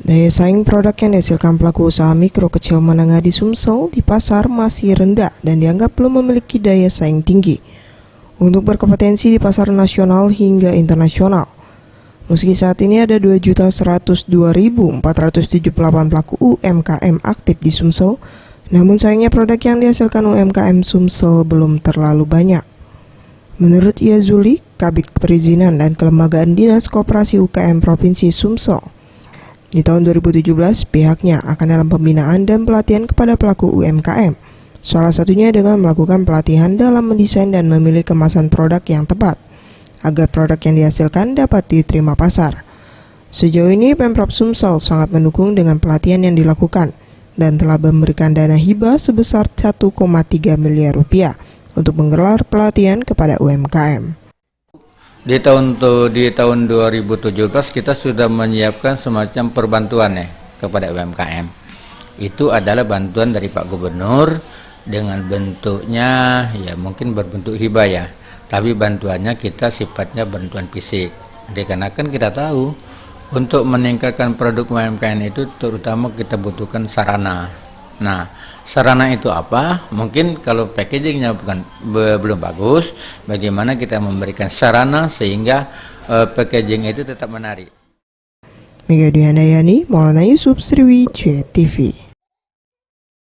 Daya saing produk yang dihasilkan pelaku usaha mikro kecil menengah di Sumsel di pasar masih rendah dan dianggap belum memiliki daya saing tinggi untuk berkompetensi di pasar nasional hingga internasional. Meski saat ini ada 2.102.478 pelaku UMKM aktif di Sumsel, namun sayangnya produk yang dihasilkan UMKM Sumsel belum terlalu banyak. Menurut Yazuli, Kabid Perizinan dan Kelembagaan Dinas Koperasi UKM Provinsi Sumsel, di tahun 2017 pihaknya akan dalam pembinaan dan pelatihan kepada pelaku UMKM, salah satunya dengan melakukan pelatihan dalam mendesain dan memilih kemasan produk yang tepat, agar produk yang dihasilkan dapat diterima pasar. Sejauh ini Pemprov Sumsel sangat mendukung dengan pelatihan yang dilakukan dan telah memberikan dana hibah sebesar 1,3 miliar rupiah untuk menggelar pelatihan kepada UMKM. Di tahun 2017 kita sudah menyiapkan semacam perbantuan kepada UMKM. Itu adalah bantuan dari Pak Gubernur dengan bentuknya ya mungkin berbentuk hibah ya. Tapi bantuannya kita sifatnya bantuan fisik. Dikarenakan kita tahu untuk meningkatkan produk UMKM itu terutama kita butuhkan sarana. Nah, sarana itu apa? Mungkin kalau packagingnya belum bagus, bagaimana kita memberikan sarana sehingga packaging itu tetap menarik. Mega Dwi Handayani, Maulana Yusuf, Sriwijaya TV.